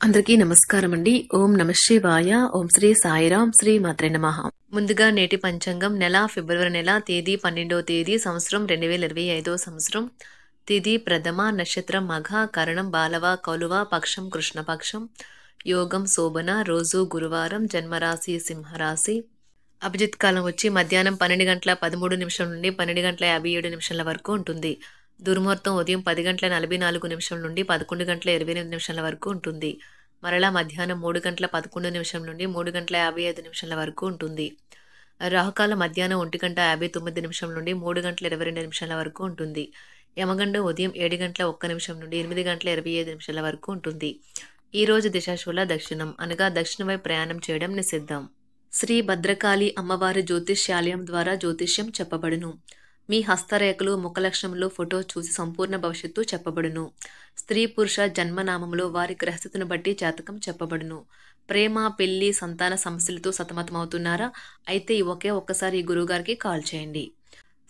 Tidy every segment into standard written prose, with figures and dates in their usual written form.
అందరికీ నమస్కారం అండి. ఓం నమ శివాయ. ఓం శ్రీ సాయిరాం. శ్రీ మాత్రే నమః. ముందుగా నేటి పంచాంగం నెల ఫిబ్రవరి నెల తేదీ 12వ తేదీ సంవత్సరం 2025 సంవత్సరం. తిథి ప్రథమ, నక్షత్రం మఘ, కరణం బాలవ, కౌలువ, పక్షం కృష్ణపక్షం, యోగం శోభన, రోజు గురువారం, జన్మరాశి సింహరాశి. అభిజిత్ కాలం వచ్చి మధ్యాహ్నం 12 గంటల 13 నిమిషం నుండి 12 గంటల 57 నిమిషాల వరకు ఉంటుంది. దుర్ముహూర్తం ఉదయం 10 గంటల 44 నిమిషం నుండి 11 గంటల 28 నిమిషాల వరకు ఉంటుంది. మరలా మధ్యాహ్నం 3 గంటల 11 నిమిషం నుండి 3 గంటల 55 నిమిషాల వరకు ఉంటుంది. రాహుకాలం మధ్యాహ్నం 1 గంట 59 నిమిషం నుండి 3 గంటల 22 నిమిషాల వరకు ఉంటుంది. యమగండం ఉదయం 7 గంటల 1 నిమిషం నుండి 8 గంటల 25 నిమిషాల వరకు ఉంటుంది. ఈ రోజు దిశాశూల దక్షిణం అనగా దక్షిణ వైపు ప్రయాణం చేయడం నిషిద్ధం. శ్రీ భద్రకాళి అమ్మవారి జ్యోతిష్యాలయం ద్వారా జ్యోతిష్యం చెప్పబడును. మీ హస్తరేఖలు, ముఖలక్షణములు ఫోటో చూసి సంపూర్ణ భవిష్యత్తు చెప్పబడును. స్త్రీ పురుష జన్మనామములో వారి గ్రహస్థితిని బట్టి జాతకం చెప్పబడును. ప్రేమ, పెళ్లి, సంతాన సమస్యలతో సతమతమవుతున్నారా? అయితే ఒక్కసారి ఈ గురువుగారికి కాల్ చేయండి.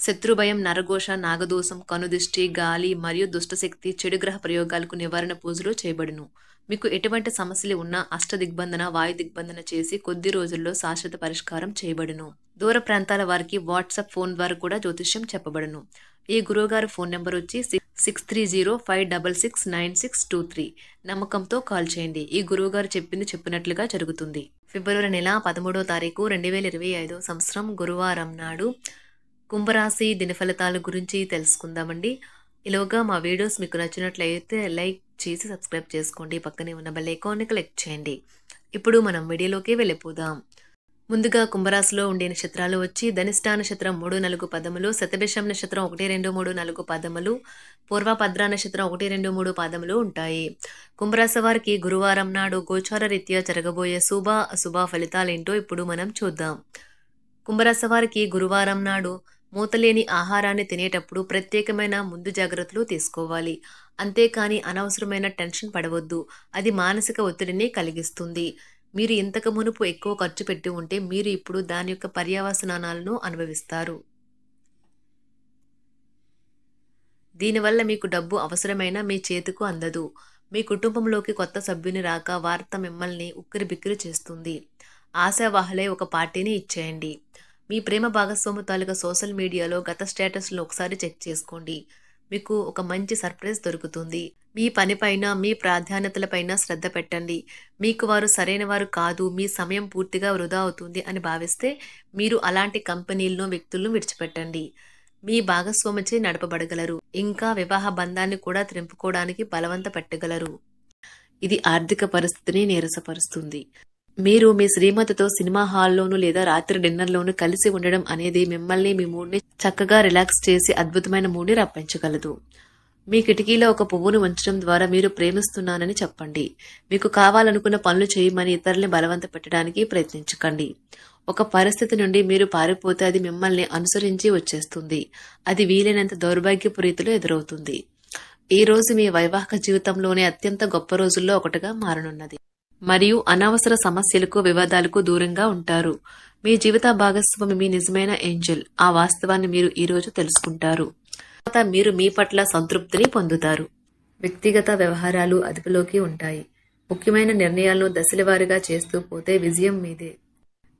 శత్రుభయం, నరఘోష, నాగదోషం, కనుదిష్టి, గాలి మరియు దుష్టశక్తి, చెడుగ్రహ ప్రయోగాలకు నివారణ పూజలు చేయబడును. మీకు ఎటువంటి సమస్యలు ఉన్నా అష్టదిగ్బంధన, వాయు దిగ్బంధన చేసి కొద్ది రోజుల్లో శాశ్వత పరిష్కారం చేయబడును. దూర ప్రాంతాల వారికి వాట్సాప్ ఫోన్ ద్వారా కూడా జ్యోతిష్యం చెప్పబడును. ఈ గురువుగారి ఫోన్ నెంబర్ వచ్చి 6305669623. నమ్మకంతో కాల్ చేయండి. ఈ గురువుగారు చెప్పినట్లుగా జరుగుతుంది. ఫిబ్రవరి నెల 13వ తారీఖు 2025 సంవత్సరం గురువారం నాడు కుంభరాశి దినఫలితాల గురించి తెలుసుకుందామండి. ఇలాగా మా వీడియోస్ మీకు నచ్చినట్లయితే లైక్ చేసి సబ్స్క్రైబ్ చేసుకోండి. పక్కనే ఉన్న బెల్ ఐకాన్ని క్లిక్ చేయండి. ఇప్పుడు మనం వీడియోలోకి వెళ్ళిపోదాం. ముందుగా కుంభరాశిలో ఉండే నక్షత్రాలు వచ్చి ధనిష్ట నక్షత్రం 3, 4 పదములు, శతభిషం నక్షత్రం 1, 2, 3, 4 పదములు, పూర్వభద్ర నక్షత్రం 1, 2, 3 పదములు ఉంటాయి. కుంభరాశి వారికి గురువారం నాడు గోచార రీత్యా జరగబోయే శుభ అశుభ ఫలితాలేంటో ఇప్పుడు మనం చూద్దాం. కుంభరాశి వారికి గురువారం నాడు మూతలేని ఆహారాన్ని తినేటప్పుడు ప్రత్యేకమైన ముందు జాగ్రత్తలు తీసుకోవాలి. అంతేకాని అనవసరమైన టెన్షన్ పడవద్దు. అది మానసిక ఒత్తిడిని కలిగిస్తుంది. మీరు ఇంతకు మునుపు ఎక్కువ ఖర్చు పెట్టి ఉంటే మీరు ఇప్పుడు దాని యొక్క పర్యవసానాలను అనుభవిస్తారు. దీనివల్ల మీకు డబ్బు అవసరమైన మీ చేతికి అందదు. మీ కుటుంబంలోకి కొత్త సభ్యుని రాక వార్త మిమ్మల్ని ఉక్కిరిబిక్కిరి చేస్తుంది. ఆశావాహులై ఒక పార్టీని ఇచ్చేయండి. మీ ప్రేమ భాగస్వామి తాలూకా సోషల్ మీడియాలో గత స్టేటస్లు ఒకసారి చెక్ చేసుకోండి. మీకు ఒక మంచి సర్ప్రైజ్ దొరుకుతుంది. మీ పనిపైన, మీ ప్రాధాన్యతలపైన శ్రద్ధ పెట్టండి. మీకు వారు సరైన వారు కాదు, మీ సమయం పూర్తిగా వృధా అవుతుంది అని భావిస్తే మీరు అలాంటి కంపెనీలను, వ్యక్తులను విడిచిపెట్టండి. మీ భాగస్వామిచే నడపబడగలరు. ఇంకా వివాహ బంధాన్ని కూడా త్రెంపుకోవడానికి బలవంత పెట్టగలరు. ఇది ఆర్థిక పరిస్థితిని నీరసపరుస్తుంది. మీరు మీ శ్రీమతితో సినిమా హాల్లోనూ లేదా రాత్రి డిన్నర్లోనూ కలిసి ఉండడం అనేది మిమ్మల్ని, మీ మూడ్ని చక్కగా రిలాక్స్ చేసి అద్భుతమైన మూడ్ని రప్పించగలదు. మీ కిటికీలో ఒక పువ్వును ఉంచడం ద్వారా మీరు ప్రేమిస్తున్నానని చెప్పండి. మీకు కావాలనుకున్న పనులు చేయమని ఇతరుల్ని బలవంత పెట్టడానికి ప్రయత్నించకండి. ఒక పరిస్థితి నుండి మీరు పారిపోతే అది మిమ్మల్ని అనుసరించి వచ్చేస్తుంది. అది వీలైనంత దౌర్భాగ్యపు రీతిలో ఎదురవుతుంది. ఈ రోజు మీ వైవాహిక జీవితంలోనే అత్యంత గొప్ప రోజుల్లో ఒకటిగా మారనున్నది. మరియు అనవసర సమస్యలకు, వివాదాలకు దూరంగా ఉంటారు. మీ జీవిత భాగస్వామి మీ నిజమైన ఏంజెల్. ఆ వాస్తవాన్ని మీరు ఈ రోజు తెలుసుకుంటారు. తర్వాత మీరు మీ పట్ల సంతృప్తిని పొందుతారు. వ్యక్తిగత వ్యవహారాలు అదుపులోకి ఉంటాయి. ముఖ్యమైన నిర్ణయాలను దశలవారీగా చేస్తూ పోతే విజయం మీదే.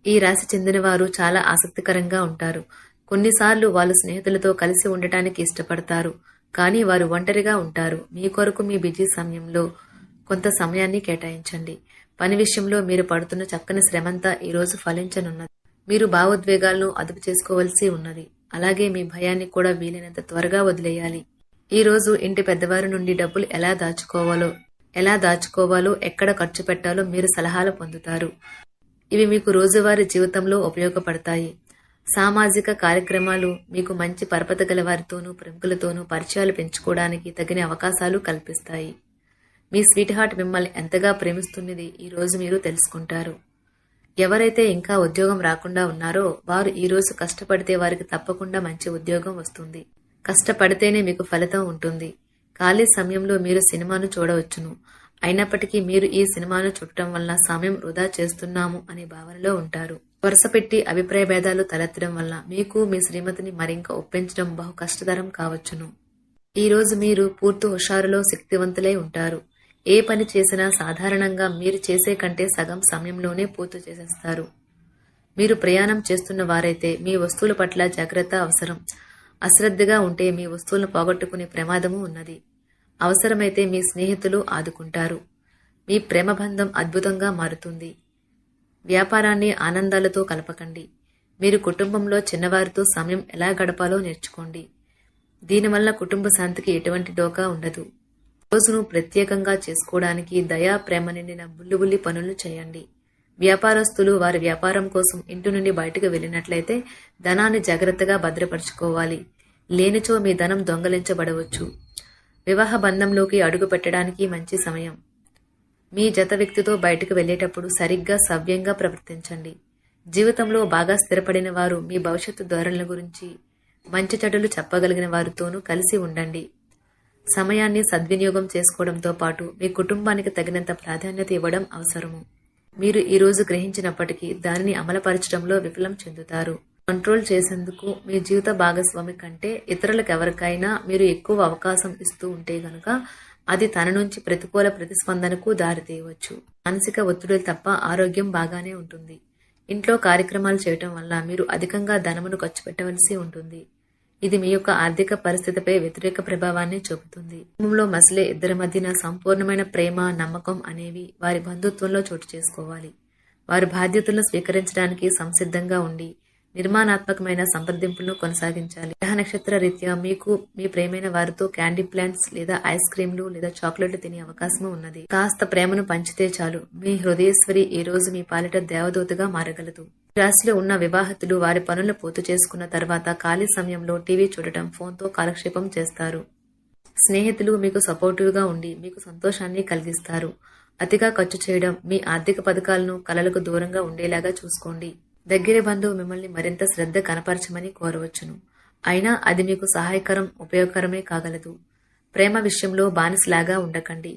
ఈ రాశి చెందిన వారు చాలా ఆసక్తికరంగా ఉంటారు. కొన్నిసార్లు వాళ్ళు స్నేహితులతో కలిసి ఉండటానికి ఇష్టపడతారు. కానీ వారు ఒంటరిగా ఉంటారు. మీ కొరకు మీ బిజీ సమయంలో కొంత సమయాన్ని కేటాయించండి. పని విషయంలో మీరు పడుతున్న చక్కని శ్రమంతా ఈ రోజు ఫలించనున్నది. మీరు భావోద్వేగాలను అదుపు చేసుకోవలసి ఉన్నది. అలాగే మీ భయాన్ని కూడా వీలైనంత త్వరగా వదిలేయాలి. ఈ రోజు ఇంటి పెద్దవారి నుండి డబ్బులు ఎలా దాచుకోవాలో, ఎక్కడ ఖర్చు పెట్టాలో మీరు సలహాలు పొందుతారు. ఇవి మీకు రోజువారీ జీవితంలో ఉపయోగపడతాయి. సామాజిక కార్యక్రమాలు మీకు మంచి పరపతి గల వారితోనూ, ప్రముఖులతోనూ పరిచయాలు పెంచుకోవడానికి తగిన అవకాశాలు కల్పిస్తాయి. మీ స్వీట్ హార్ట్ మిమ్మల్ని ఎంతగా ప్రేమిస్తున్నది ఈ రోజు మీరు తెలుసుకుంటారు. ఎవరైతే ఇంకా ఉద్యోగం రాకుండా ఉన్నారో వారు ఈ రోజు కష్టపడితే వారికి తప్పకుండా మంచి ఉద్యోగం వస్తుంది. కష్టపడితేనే మీకు ఫలితం ఉంటుంది. ఖాళీ సమయంలో మీరు సినిమాను చూడవచ్చును. అయినప్పటికీ మీరు ఈ సినిమాను చూడటం వల్ల సమయం వృధా చేస్తున్నాము అనే భావనలో ఉంటారు. వరుసపెట్టి అభిప్రాయ భేదాలు తలెత్తడం వల్ల మీకు మీ శ్రీమతిని మరింక ఒప్పించడం బహు కష్టతరం కావచ్చును. ఈ రోజు మీరు పూర్తి హుషారులో శక్తివంతులై ఉంటారు. ఏ పని చేసినా సాధారణంగా మీరు చేసే కంటే సగం సమయంలోనే పూర్తి చేసేస్తారు. మీరు ప్రయాణం చేస్తున్న వారైతే మీ వస్తువుల పట్ల జాగ్రత్త అవసరం. అశ్రద్ధగా ఉంటే మీ వస్తువులను పోగొట్టుకునే ప్రమాదము ఉన్నది. అవసరమైతే మీ స్నేహితులు ఆదుకుంటారు. మీ ప్రేమ బంధం అద్భుతంగా మారుతుంది. వ్యాపారాన్ని ఆనందాలతో కలపకండి. మీరు కుటుంబంలో చిన్నవారితో సమయం ఎలా గడపాలో నేర్చుకోండి. దీనివల్ల కుటుంబ శాంతికి ఎటువంటి డోకా ఉండదు. రోజును ప్రత్యేకంగా చేసుకోవడానికి దయా ప్రేమ నిండిన బుల్లిబుల్లి పనులు చేయండి. వ్యాపారస్తులు వారి వ్యాపారం కోసం ఇంటి నుండి బయటకు వెళ్ళినట్లయితే ధనాన్ని జాగ్రత్తగా భద్రపరచుకోవాలి. లేనిచో మీ ధనం దొంగలించబడవచ్చు. వివాహ బంధంలోకి అడుగు పెట్టడానికి మంచి సమయం. మీ జత వ్యక్తితో బయటకు వెళ్లేటప్పుడు సరిగ్గా సవ్యంగా ప్రవర్తించండి. జీవితంలో బాగా స్థిరపడిన వారు మీ భవిష్యత్తు ధోరణుల గురించి మంచి చెడులు చెప్పగలిగిన వారితోనూ కలిసి ఉండండి. సమయాన్ని సద్వినియోగం చేసుకోవడంతో పాటు మీ కుటుంబానికి తగినంత ప్రాధాన్యత ఇవ్వడం అవసరము. మీరు ఈ రోజు గ్రహించినప్పటికీ దానిని అమలుపరచడంలో విఫలం చెందుతారు. కంట్రోల్ చేసేందుకు మీ జీవిత భాగస్వామి కంటే ఇతరులకు ఎవరికైనా మీరు ఎక్కువ అవకాశం ఇస్తూ ఉంటే గనుక అది తన నుంచి ప్రతికూల ప్రతిస్పందనకు దారితీయవచ్చు. మానసిక ఒత్తిడులు తప్ప ఆరోగ్యం బాగానే ఉంటుంది. ఇంట్లో కార్యక్రమాలు చేయటం వల్ల మీరు అధికంగా ధనమును ఖర్చు పెట్టవలసి ఉంటుంది. ఇది మీ యొక్క ఆర్థిక పరిస్థితిపై వ్యతిరేక ప్రభావాన్ని చూపుతుంది. కుటుంబంలో మసలే ఇద్దరి మధ్యన సంపూర్ణమైన ప్రేమ, నమ్మకం అనేవి వారి బంధుత్వంలో చోటు చేసుకోవాలి. వారి బాధ్యతలను స్వీకరించడానికి సంసిద్ధంగా ఉండి నిర్మాణాత్మకమైన సంప్రదింపులను కొనసాగించాలి. గ్రహ నక్షత్ర రీత్యా మీకు మీ ప్రేమైన వారితో క్యాండీ ప్లాంట్స్ లేదా ఐస్ క్రీంలు లేదా చాక్లెట్లు తినే అవకాశం ఉన్నది. కాస్త ప్రేమను పంచితే చాలు మీ హృదయేశ్వరి ఈ రోజు మీ పాలిట దేవదూతగా మారగలదు. రాశిలో ఉన్న వివాహితులు వారి పనులను పూర్తి చేసుకున్న తర్వాత ఖాళీ సమయంలో టీవీ చూడటం, ఫోన్తో కాలక్షేపం చేస్తారు. స్నేహితులు మీకు సపోర్టివ్గా ఉండి మీకు సంతోషాన్ని కలిగిస్తారు. అతిగా ఖర్చు చేయడం, మీ ఆర్థిక పథకాలను కలలకు దూరంగా ఉండేలాగా చూసుకోండి. దగ్గర బంధువు మిమ్మల్ని మరింత శ్రద్ధ కనపరచమని కోరవచ్చును. అయినా అది మీకు సహాయకరం, ఉపయోగకరమే కాగలదు. ప్రేమ విషయంలో బానిసలాగా ఉండకండి.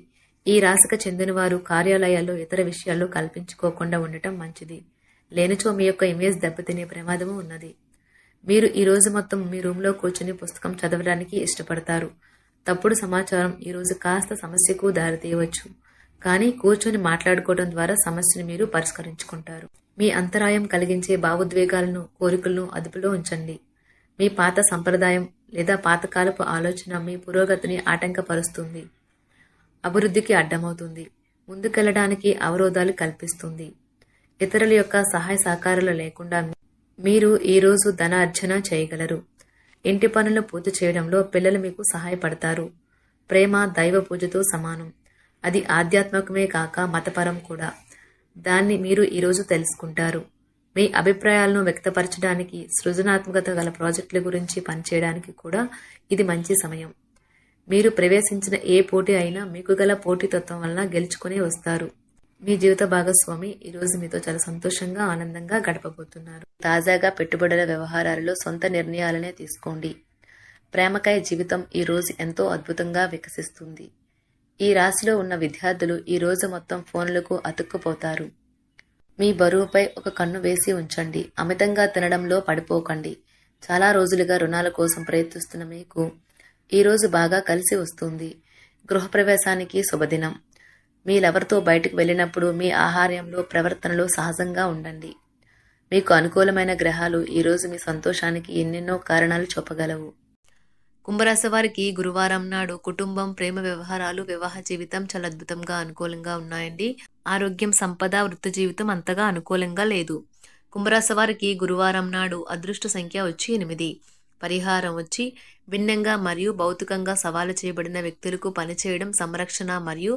ఈ రాశికి చెందిన వారు కార్యాలయాల్లో ఇతర విషయాల్లో కల్పించుకోకుండా ఉండటం మంచిది. లేనిచో మీ యొక్క ఇమేజ్ దెబ్బతినే ప్రమాదము ఉన్నది. మీరు ఈ రోజు మొత్తం మీ రూమ్లో కూర్చుని పుస్తకం చదవడానికి ఇష్టపడతారు. తప్పుడు సమాచారం ఈ రోజు కాస్త సమస్యకు దారితీయవచ్చు. కానీ కూర్చొని మాట్లాడుకోవడం ద్వారా సమస్యను మీరు పరిష్కరించుకుంటారు. మీ అంతరాయం కలిగించే భావోద్వేగాలను, కోరికలను అదుపులో ఉంచండి. మీ పాత సంప్రదాయం లేదా పాతకాలపు ఆలోచన మీ పురోగతిని ఆటంకపరుస్తుంది, అభివృద్ధికి అడ్డమవుతుంది, ముందుకెళ్లడానికి అవరోధాలు కల్పిస్తుంది. ఇతరుల యొక్క సహాయ సహకారాలు లేకుండా మీరు ఈ రోజు ధనార్జన చేయగలరు. ఇంటి పనులను పూర్తి చేయడంలో పిల్లలు మీకు సహాయపడతారు. ప్రేమ దైవ పూజతో సమానం. అది ఆధ్యాత్మికమే కాక మతపరం కూడా. దాన్ని మీరు ఈరోజు తెలుసుకుంటారు. మీ అభిప్రాయాలను వ్యక్తపరచడానికి, సృజనాత్మకత గల ప్రాజెక్టుల గురించి పనిచేయడానికి కూడా ఇది మంచి సమయం. మీరు ప్రవేశించిన ఏ పోటీ అయినా మీకు గల పోటీతత్వం వలన గెలుచుకుని వస్తారు. మీ జీవిత భాగస్వామి ఈరోజు మీతో చాలా సంతోషంగా, ఆనందంగా గడపబోతున్నారు. తాజాగా పెట్టుబడుల వ్యవహారాలలో సొంత నిర్ణయాలనే తీసుకోండి. ప్రేమకై జీవితం ఈ రోజు ఎంతో అద్భుతంగా వికసిస్తుంది. ఈ రాశిలో ఉన్న విద్యార్థులు ఈ రోజు మొత్తం ఫోన్లకు అతుక్కుపోతారు. మీ బరువుపై ఒక కన్ను వేసి ఉంచండి. అమితంగా తినడంలో పడిపోకండి. చాలా రోజులుగా రుణాల కోసం ప్రయత్నిస్తున్న మీకు ఈ రోజు బాగా కలిసి వస్తుంది. గృహప్రవేశానికి శుభదినం. మీరెవరితో బయటకు వెళ్ళినప్పుడు మీ ఆహార్యంలో, ప్రవర్తనలో సహజంగా ఉండండి. మీకు అనుకూలమైన గ్రహాలు ఈరోజు మీ సంతోషానికి ఎన్నెన్నో కారణాలు చెప్పగలవు. కుంభరాశి వారికి గురువారం నాడు కుటుంబం, ప్రేమ వ్యవహారాలు, వివాహ జీవితం చాలా అద్భుతంగా అనుకూలంగా ఉన్నాయండి. ఆరోగ్యం, సంపద, వృత్తి జీవితం అంతగా అనుకూలంగా లేదు. కుంభరాశి వారికి గురువారం నాడు అదృష్ట సంఖ్య వచ్చి 8. పరిహారం వచ్చి భిన్నంగా మరియు భౌతికంగా సవాలు చేయబడిన వ్యక్తులకు పనిచేయడం, సంరక్షణ మరియు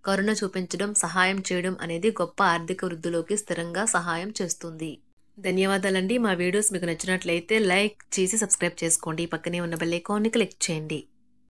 కరుణ చూపించడం, సహాయం చేయడం అనేది గొప్ప ఆర్థిక వృద్ధిలోకి స్థిరంగా సహాయం చేస్తుంది. ధన్యవాదాలండి. మా వీడియోస్ మీకు నచ్చినట్లయితే లైక్ చేసి సబ్స్క్రైబ్ చేసుకోండి. పక్కనే ఉన్న బెల్ ఐకాన్ని క్లిక్ చేయండి.